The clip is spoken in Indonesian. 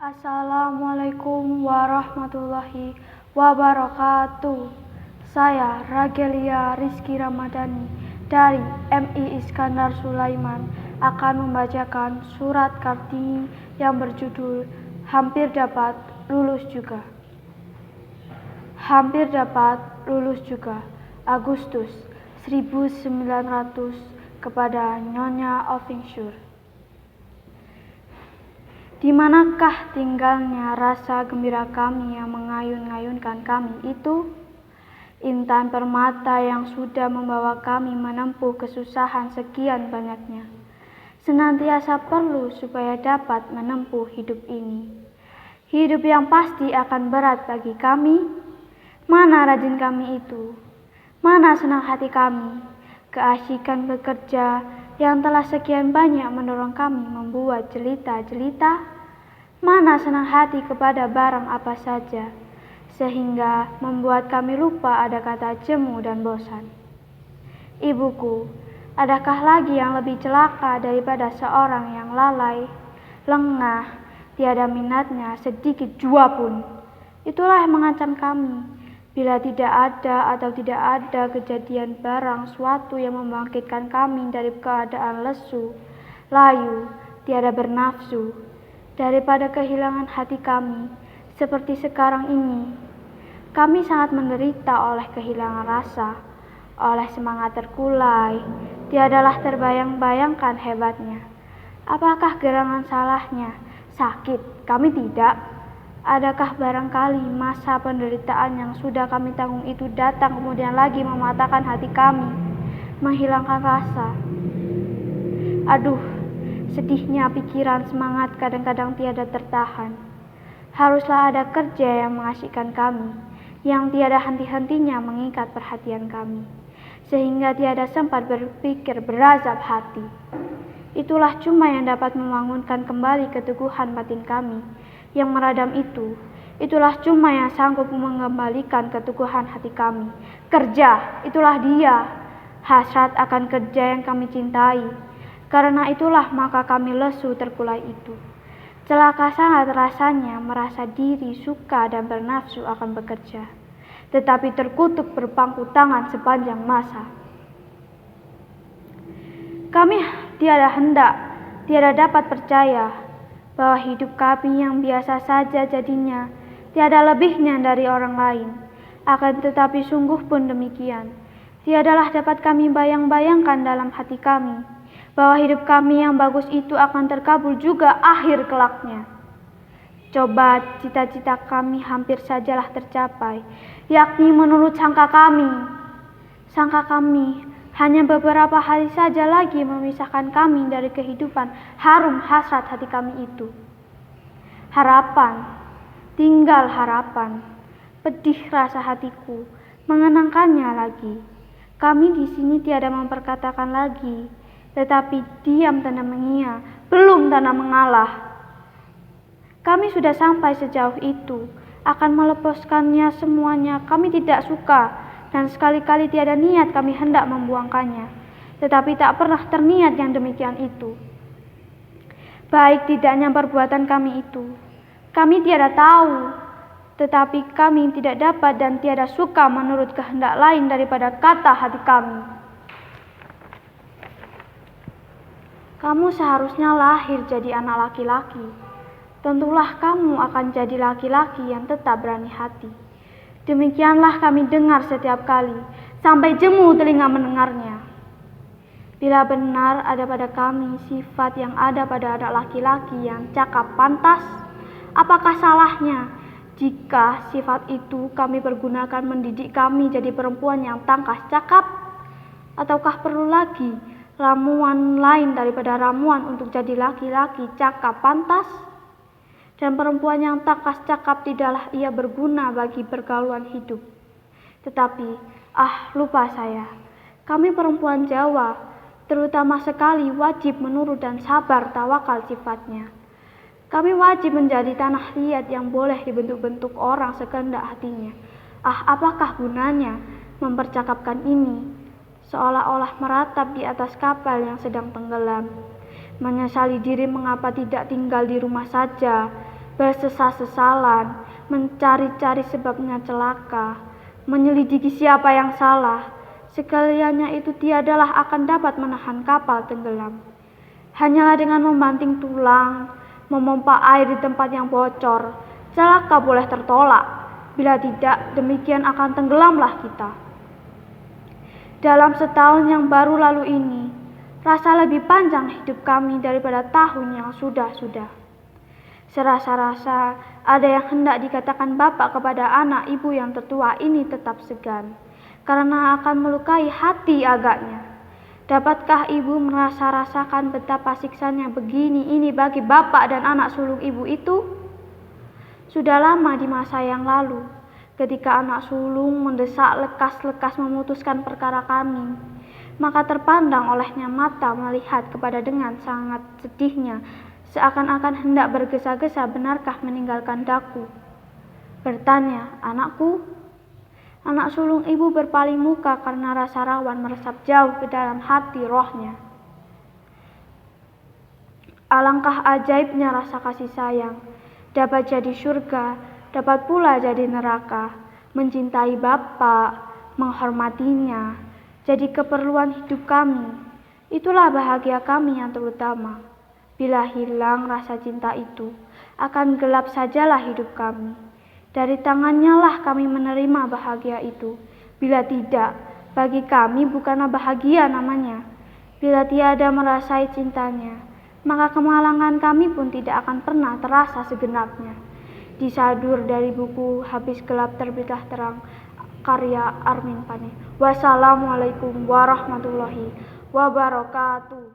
Assalamualaikum warahmatullahi wabarakatuh. Saya Ragelia Rizky Ramadhani dari MI Iskandar Sulaiman akan membacakan surat Kartini yang berjudul Hampir Dapat Lulus Juga. Hampir dapat lulus juga. Agustus 1900 kepada Nyonya Ovingsur. Di manakah tinggalnya rasa gembira kami yang mengayun-ngayunkan kami itu? Intan permata yang sudah membawa kami menempuh kesusahan sekian banyaknya, senantiasa perlu supaya dapat menempuh hidup ini. Hidup yang pasti akan berat bagi kami. Mana rajin kami itu? Mana senang hati kami? Keasikan bekerja yang telah sekian banyak mendorong kami membuat jelita-jelita? Mana senang hati kepada barang apa saja, sehingga membuat kami lupa ada kata jemu dan bosan. Ibuku, adakah lagi yang lebih celaka daripada seorang yang lalai, lengah, tiada minatnya sedikit jua pun? Itulah yang mengancam kami. Bila tidak ada atau tidak ada kejadian barang suatu yang membangkitkan kami dari keadaan lesu, layu, tiada bernafsu, daripada kehilangan hati kami seperti sekarang ini. Kami sangat menderita oleh kehilangan rasa, oleh semangat terkulai, tiadalah terbayang-bayangkan hebatnya. Apakah gerangan salahnya? Sakit, kami tidak. Adakah barangkali masa penderitaan yang sudah kami tanggung itu datang kemudian lagi mematahkan hati kami, menghilangkan rasa? Aduh, sedihnya pikiran semangat kadang-kadang tiada tertahan. Haruslah ada kerja yang mengasyikkan kami, yang tiada henti-hentinya mengikat perhatian kami, sehingga tiada sempat berpikir berazab hati. Itulah cuma yang dapat membangunkan kembali keteguhan batin kami yang meradam itu. Itulah cuma yang sanggup mengembalikan keteguhan hati kami. Kerja, itulah dia. Hasrat akan kerja yang kami cintai. Karena itulah maka kami lesu terkulai itu. Celaka sangat rasanya merasa diri suka dan bernafsu akan bekerja, tetapi terkutuk berpangku tangan sepanjang masa. Kami tiada hendak, tiada dapat percaya bahwa hidup kami yang biasa saja jadinya, tiada lebihnya dari orang lain. Akan tetapi sungguh pun demikian, tiadalah dapat kami bayang-bayangkan dalam hati kami bahwa hidup kami yang bagus itu akan terkabul juga akhir kelaknya. Coba cita-cita kami hampir sajalah tercapai, yakni menurut sangka kami. Sangka kami hanya beberapa hari saja lagi memisahkan kami dari kehidupan harum hasrat hati kami itu. Harapan, tinggal harapan. Pedih rasa hatiku mengenangkannya lagi. Kami di sini tiada memperkatakan lagi, tetapi diam tanda mengia, belum tanda mengalah. Kami sudah sampai sejauh itu, akan melepaskannya semuanya kami tidak suka. Dan sekali-kali tiada niat kami hendak membuangkannya, tetapi tak pernah terniat yang demikian itu. Baik tidaknya perbuatan kami itu, kami tiada tahu, tetapi kami tidak dapat dan tiada suka menurut kehendak lain daripada kata hati kami. Kamu seharusnya lahir jadi anak laki-laki. Tentulah kamu akan jadi laki-laki yang tetap berani hati. Demikianlah kami dengar setiap kali, sampai jemu telinga mendengarnya. Bila benar ada pada kami sifat yang ada pada anak laki-laki yang cakap pantas, apakah salahnya jika sifat itu kami pergunakan mendidik kami jadi perempuan yang tangkas cakap? Ataukah perlu lagi ramuan lain daripada ramuan untuk jadi laki-laki cakap pantas? Dan perempuan yang tangkas cakap tidaklah ia berguna bagi pergaulan hidup. Tetapi, lupa saya. Kami perempuan Jawa, terutama sekali wajib menurut dan sabar tawakal sifatnya. Kami wajib menjadi tanah liat yang boleh dibentuk-bentuk orang sekehendak hatinya. Apakah gunanya mempercakapkan ini? Seolah-olah meratap di atas kapal yang sedang tenggelam. Menyesali diri mengapa tidak tinggal di rumah saja, bersesal-sesalan, mencari-cari sebabnya celaka, menyelidiki siapa yang salah. Sekaliannya itu tiadalah akan dapat menahan kapal tenggelam. Hanyalah dengan membanting tulang, memompa air di tempat yang bocor, celaka boleh tertolak. Bila tidak, demikian akan tenggelamlah kita. Dalam setahun yang baru lalu ini, rasa lebih panjang hidup kami daripada tahun yang sudah-sudah. Serasa-rasa ada yang hendak dikatakan bapak kepada anak ibu yang tertua ini tetap segan, karena akan melukai hati agaknya. Dapatkah ibu rasakan betapa siksanya begini ini bagi bapak dan anak sulung ibu itu? Sudah lama di masa yang lalu, ketika anak sulung mendesak lekas-lekas memutuskan perkara kami, maka terpandang olehnya mata melihat kepada dengan sangat sedihnya, seakan-akan hendak bergesa-gesa benarkah meninggalkan daku. Bertanya, anakku? Anak sulung ibu berpaling muka karena rasa rawan meresap jauh ke dalam hati rohnya. Alangkah ajaibnya rasa kasih sayang, dapat jadi surga, dapat pula jadi neraka. Mencintai Bapa, menghormatinya, jadi keperluan hidup kami. Itulah bahagia kami yang terutama. Bila hilang rasa cinta itu, akan gelap sajalah hidup kami. Dari tangannya lah kami menerima bahagia itu. Bila tidak, bagi kami bukanlah bahagia namanya. Bila tiada merasai cintanya, maka kemalangan kami pun tidak akan pernah terasa segenapnya. Disadur dari buku Habis Gelap Terbitlah Terang, karya Armin Pane. Wassalamualaikum warahmatullahi wabarakatuh.